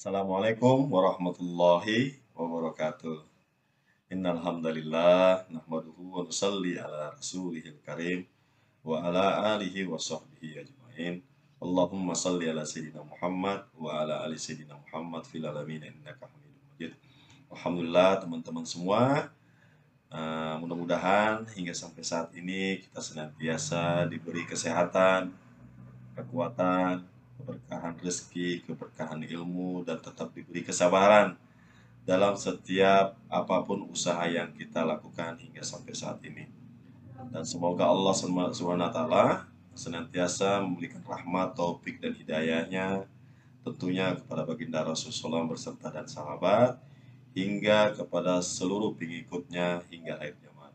Assalamualaikum warahmatullahi wabarakatuh. Innal hamdalillah nahmaduhu wa nusalli ala rasulihil karim wa ala alihi wa sahbihi ajmain. Allahumma salli ala sayyidina Muhammad wa ala ali sayyidina Muhammad fil alamin innaka Hamidum Majid. Alhamdulillah teman-teman semua, mudah-mudahan hingga sampai saat ini kita senantiasa diberi kesehatan, kekuatan, keberkahan rezeki, keberkahan ilmu, dan tetap diberi kesabaran dalam setiap apapun usaha yang kita lakukan hingga sampai saat ini. Dan semoga Allah SWT senantiasa memberikan rahmat, taufik, dan hidayahnya tentunya kepada baginda Rasulullah berserta dan sahabat hingga kepada seluruh pengikutnya hingga akhir zaman.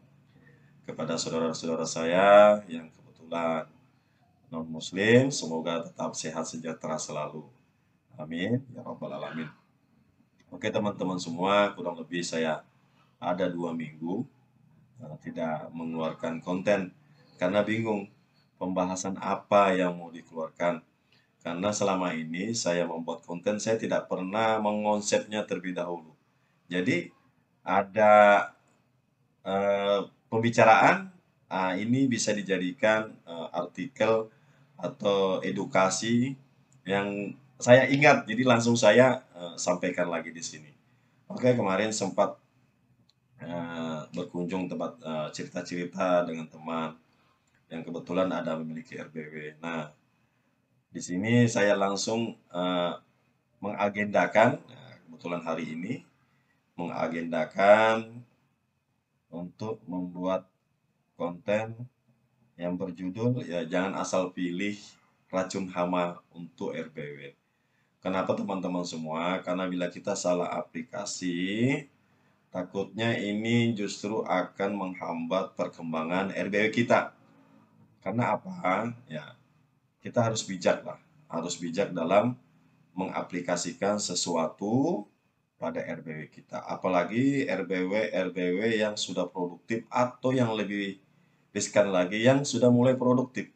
Kepada saudara-saudara saya yang kebetulan non-muslim, semoga tetap sehat sejahtera selalu. Amin ya rabbal alamin. Oke teman-teman semua, kurang lebih saya ada 2 minggu tidak mengeluarkan konten karena bingung pembahasan apa yang mau dikeluarkan. Karena selama ini saya membuat konten, saya tidak pernah mengonsepnya terlebih dahulu. Jadi ada pembicaraan, ini bisa dijadikan artikel atau edukasi yang saya ingat, jadi langsung saya sampaikan lagi di sini. Oke, kemarin sempat berkunjung tempat cerita-cerita dengan teman yang kebetulan ada memiliki RBW. Nah, di sini saya langsung mengagendakan, kebetulan hari ini mengagendakan untuk membuat konten yang berjudul ya jangan asal pilih racun hama untuk RBW. Kenapa teman-teman semua? Karena bila kita salah aplikasi, takutnya ini justru akan menghambat perkembangan RBW kita. Karena apa? Ya, kita harus bijak lah. Harus bijak dalam mengaplikasikan sesuatu pada RBW kita. Apalagi RBW yang sudah produktif atau yang lebih riskan lagi yang sudah mulai produktif.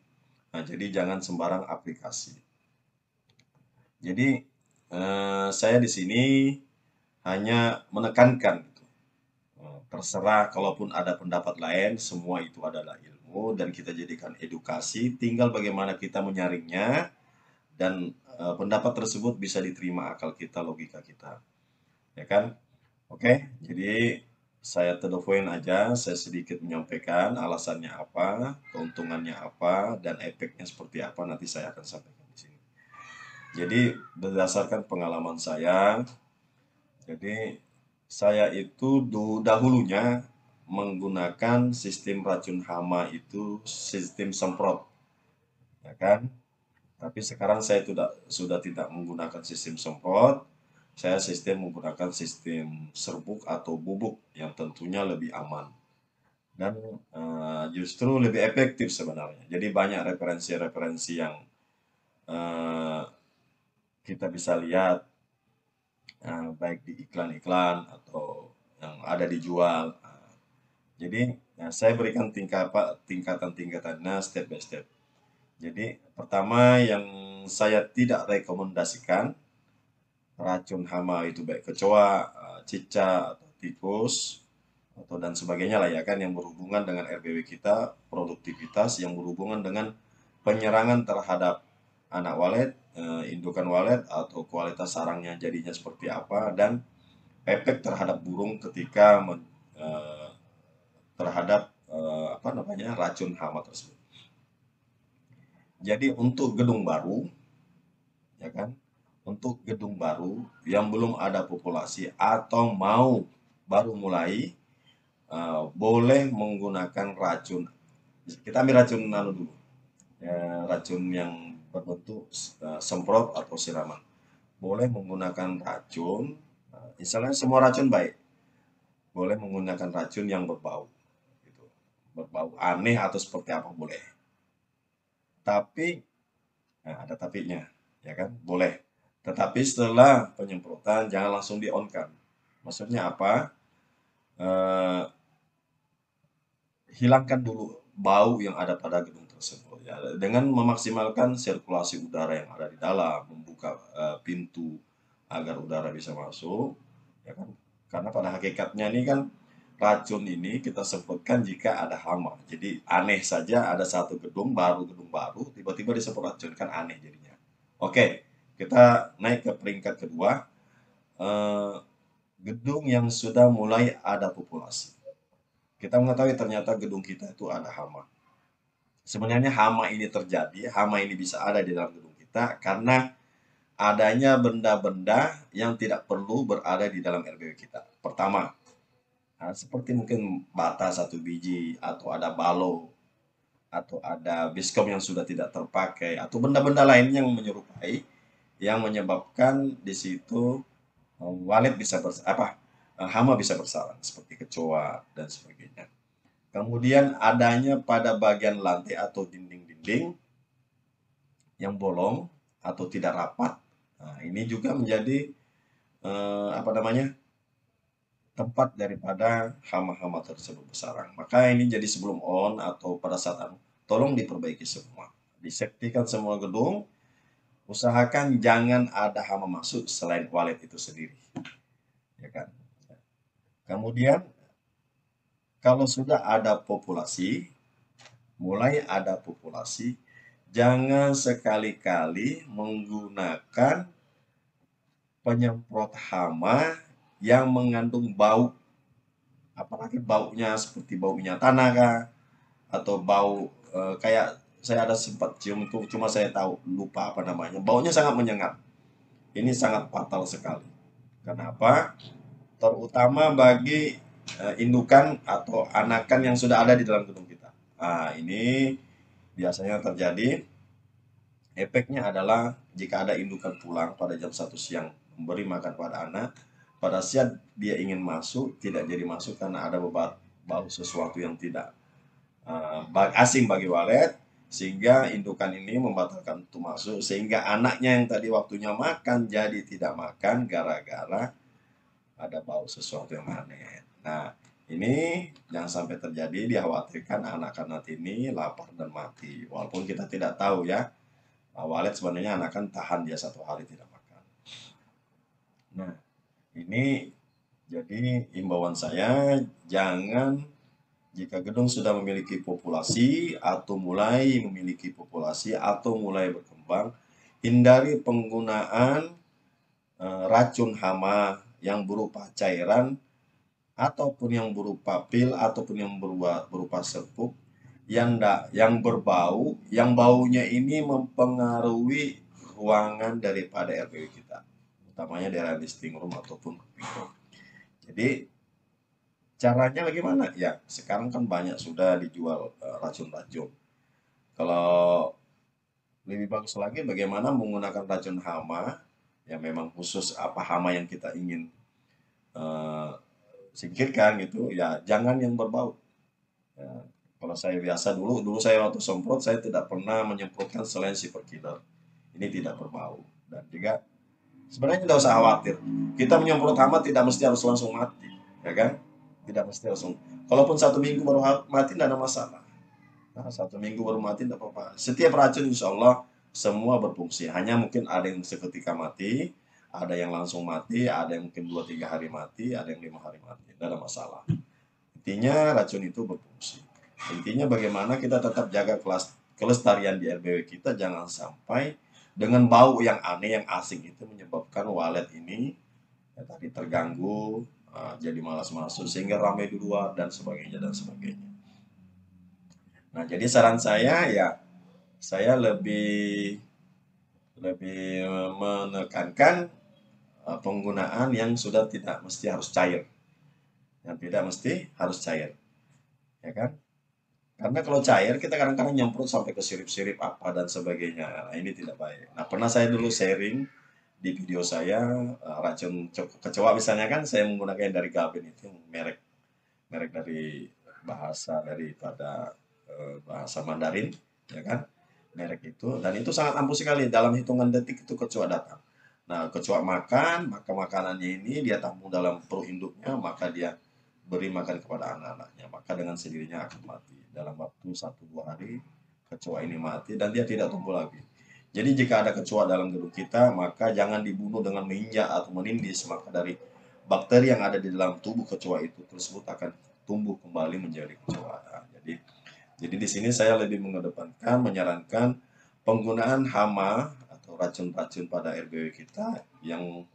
Nah, jadi jangan sembarang aplikasi. Jadi saya di sini hanya menekankan gitu. Terserah kalaupun ada pendapat lain, semua itu adalah ilmu dan kita jadikan edukasi, tinggal bagaimana kita menyaringnya dan pendapat tersebut bisa diterima akal kita, logika kita. Ya kan? Oke, jadi saya to the point aja, saya sedikit menyampaikan alasannya apa, keuntungannya apa, dan efeknya seperti apa nanti saya akan sampaikan di sini. Jadi berdasarkan pengalaman saya, jadi saya itu dahulunya menggunakan sistem racun hama itu sistem semprot, ya kan? Tapi sekarang saya sudah tidak menggunakan sistem semprot, saya menggunakan sistem serbuk atau bubuk yang tentunya lebih aman dan justru lebih efektif sebenarnya. Jadi banyak referensi-referensi yang kita bisa lihat baik di iklan-iklan atau yang ada dijual. Jadi saya berikan tingkatan-tingkatannya step by step. Jadi pertama yang saya tidak rekomendasikan racun hama itu baik kecoa, cicak, atau tikus, atau dan sebagainya lah ya kan yang berhubungan dengan RBW kita, produktivitas yang berhubungan dengan penyerangan terhadap anak walet, indukan walet atau kualitas sarangnya jadinya seperti apa dan efek terhadap burung ketika terhadap racun hama tersebut. Jadi untuk gedung baru, ya kan, untuk gedung baru yang belum ada populasi atau mau baru mulai, boleh menggunakan racun. Kita ambil racun nano dulu, racun yang berbentuk semprot atau siraman. Boleh menggunakan racun, misalnya semua racun baik. Boleh menggunakan racun yang berbau, gitu. Berbau aneh atau seperti apa boleh. Tapi ada tapinya, ya kan? Boleh. Tetapi setelah penyemprotan jangan langsung di-on-kan. Maksudnya apa? Hilangkan dulu bau yang ada pada gedung tersebut ya, dengan memaksimalkan sirkulasi udara yang ada di dalam, membuka pintu agar udara bisa masuk, ya kan? Karena pada hakikatnya ini kan racun ini kita sebutkan jika ada hama. Jadi aneh saja ada satu gedung baru tiba-tiba disebut racun, kan aneh jadinya. Oke, kita naik ke peringkat kedua. Eh, Gedung yang sudah mulai ada populasi. Kita mengetahui ternyata gedung kita itu ada hama. Sebenarnya hama ini terjadi, hama ini bisa ada di dalam gedung kita karena adanya benda-benda yang tidak perlu berada di dalam RBW kita. Pertama, seperti mungkin bata satu biji, atau ada balo, atau ada biskom yang sudah tidak terpakai, atau benda-benda lain yang menyerupai, yang menyebabkan di situ walet bisa hama bisa bersarang seperti kecoa dan sebagainya. Kemudian adanya pada bagian lantai atau dinding-dinding yang bolong atau tidak rapat. Nah, ini juga menjadi tempat daripada hama-hama tersebut bersarang. Maka ini jadi sebelum on atau pada saat tolong diperbaiki semua. Diseptikan semua gedung, usahakan jangan ada hama masuk selain walet itu sendiri. Ya kan? Kemudian kalau sudah ada populasi, mulai ada populasi, jangan sekali-kali menggunakan penyemprot hama yang mengandung bau, apalagi baunya seperti bau minyak tanah kah, atau bau kayak saya ada sempat cium itu, cuma saya tahu lupa apa namanya, baunya sangat menyengat. Ini sangat fatal sekali. Kenapa? Terutama bagi indukan atau anakan yang sudah ada di dalam gedung kita. Nah, ini biasanya terjadi. Efeknya adalah jika ada indukan pulang pada jam 1 siang memberi makan pada anak, pada saat dia ingin masuk tidak jadi masuk karena ada bau sesuatu yang tidak asing bagi walet, sehingga indukan ini membatalkan untuk masuk, sehingga anaknya yang tadi waktunya makan jadi tidak makan gara-gara ada bau sesuatu yang aneh. Nah, ini jangan sampai terjadi, dikhawatirkan anak-anak ini lapar dan mati. Walaupun kita tidak tahu ya, walet sebenarnya anak kan tahan dia 1 hari tidak makan. Nah, ini jadi imbauan saya, jangan jika gedung sudah memiliki populasi atau mulai memiliki populasi atau mulai berkembang, hindari penggunaan racun hama yang berupa cairan ataupun yang berupa pil ataupun yang berupa serbuk yang berbau, yang baunya ini mempengaruhi ruangan daripada RBW kita, utamanya daerah listing room ataupun cooking room. Jadi caranya bagaimana? Ya, sekarang kan banyak sudah dijual racun-racun. Kalau lebih bagus lagi bagaimana menggunakan racun hama yang memang khusus apa hama yang kita ingin singkirkan gitu, ya jangan yang berbau. Ya, kalau saya biasa dulu saya waktu semprot saya tidak pernah menyemprotkan selain super killer. Ini tidak berbau dan juga sebenarnya tidak usah khawatir. Kita menyemprot hama tidak mesti harus langsung mati, ya kan? Tidak mesti langsung. Kalaupun 1 minggu baru mati tidak ada masalah. Nah, 1 minggu baru mati tidak apa-apa. Setiap racun insya Allah semua berfungsi. Hanya mungkin ada yang seketika mati, ada yang langsung mati, ada yang mungkin 2-3 hari mati, ada yang 5 hari mati. Tidak ada masalah. Intinya racun itu berfungsi. Intinya bagaimana kita tetap jaga kelestarian di RBW kita, jangan sampai dengan bau yang aneh, yang asing itu menyebabkan walet ini ya, tadi terganggu, jadi malas masuk sehingga ramai di luar dan sebagainya dan sebagainya. Nah, jadi saran saya ya, saya lebih menekankan penggunaan yang sudah tidak mesti harus cair, yang tidak mesti harus cair, ya kan? Karena kalau cair kita kadang-kadang nyemprot sampai ke sirip-sirip apa dan sebagainya. Nah, ini tidak baik. Nah, pernah saya dulu sharing di video saya racun kecoa misalnya kan saya menggunakan yang dari Gaben itu merek dari bahasa daripada bahasa Mandarin, ya kan, merek itu, dan itu sangat ampuh sekali, dalam hitungan detik itu kecoa datang. Nah, kecoa makan, maka makanannya ini dia tampung dalam perut induknya, maka dia beri makan kepada anak-anaknya, maka dengan sendirinya akan mati dalam waktu 1-2 hari. Kecoa ini mati dan dia tidak tumbuh lagi. Jadi jika ada kecoa dalam gedung kita, maka jangan dibunuh dengan menginjak atau menindis, maka dari bakteri yang ada di dalam tubuh kecoa itu tersebut akan tumbuh kembali menjadi kecoa. Nah, jadi di sini saya lebih mengedepankan, menyarankan penggunaan hama atau racun-racun pada RBW kita yang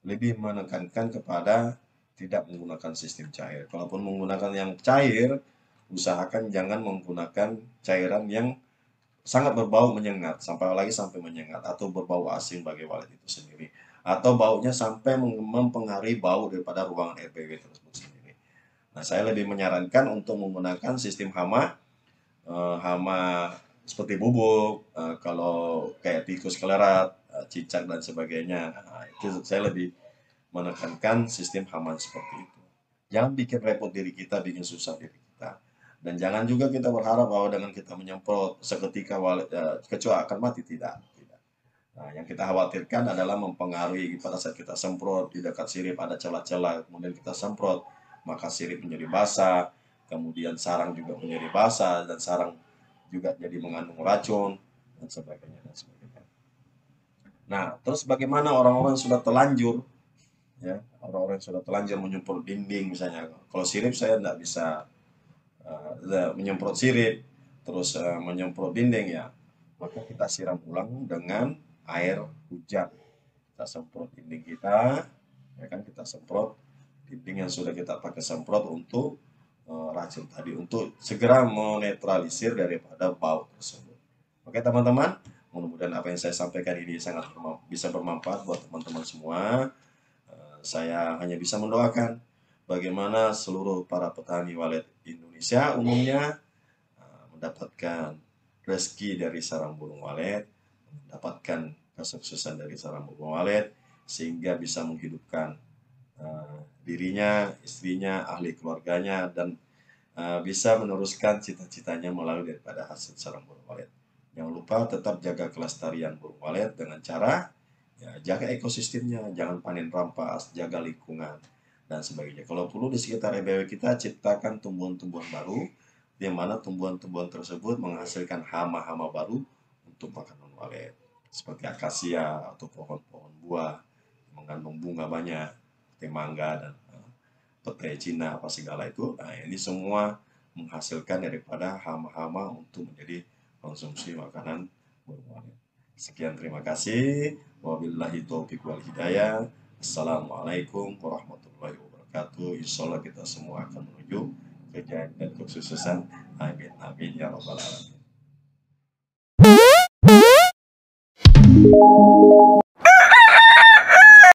lebih menekankan kepada tidak menggunakan sistem cair. Kalaupun menggunakan yang cair, usahakan jangan menggunakan cairan yang sangat berbau menyengat, sampai menyengat atau berbau asing bagi walet itu sendiri. Atau baunya sampai mempengaruhi bau daripada ruangan RBW tersebut sendiri. Nah, saya lebih menyarankan untuk menggunakan sistem hama, hama seperti bubuk, kalau kayak tikus kelerat, cicak dan sebagainya. Nah, itu saya lebih menekankan sistem hama seperti itu. Jangan bikin repot diri kita, bikin susah diri kita. Dan jangan juga kita berharap bahwa dengan kita menyemprot seketika kecoa akan mati, tidak. Tidak. Nah, yang kita khawatirkan adalah mempengaruhi pada saat kita semprot di dekat sirip ada celah-celah, kemudian kita semprot, maka sirip menjadi basah, kemudian sarang juga menjadi basah, dan sarang juga jadi mengandung racun, dan sebagainya, dan sebagainya. Nah, terus bagaimana orang-orang yang sudah terlanjur, ya, orang-orang yang sudah terlanjur menyemprot dinding misalnya. Kalau sirip saya tidak bisa menyemprot sirip, terus menyemprot dinding ya, maka kita siram ulang dengan air hujan. Kita semprot dinding kita, ya kan, kita semprot dinding yang sudah kita pakai semprot untuk racun tadi, untuk segera menetralisir daripada bau tersebut. Oke teman-teman, mudah-mudahan apa yang saya sampaikan ini sangat bisa bermanfaat buat teman-teman semua. Saya hanya bisa mendoakan bagaimana seluruh para petani walet Indonesia umumnya mendapatkan rezeki dari sarang burung walet, mendapatkan kesuksesan dari sarang burung walet, sehingga bisa menghidupkan dirinya, istrinya, ahli keluarganya, dan bisa meneruskan cita-citanya melalui daripada hasil sarang burung walet. Jangan lupa tetap jaga kelestarian burung walet dengan cara jaga ekosistemnya, jangan panen rampas, jaga lingkungan, dan sebagainya. Kalau perlu di sekitar RBW kita ciptakan tumbuhan-tumbuhan baru, di mana tumbuhan-tumbuhan tersebut menghasilkan hama-hama baru untuk makanan walet, seperti akasia atau pohon-pohon buah mengandung bunga banyak, seperti mangga dan petai Cina apa segala itu. Nah, ini semua menghasilkan daripada hama-hama untuk menjadi konsumsi makanan burung walet. Sekian, terima kasih. Wabillahi taufiq wal hidayah. Assalamualaikum warahmatullahi wabarakatuh. Insya Allah kita semua akan menuju kejayaan dan kesuksesan. Amin amin ya rabbal alamin.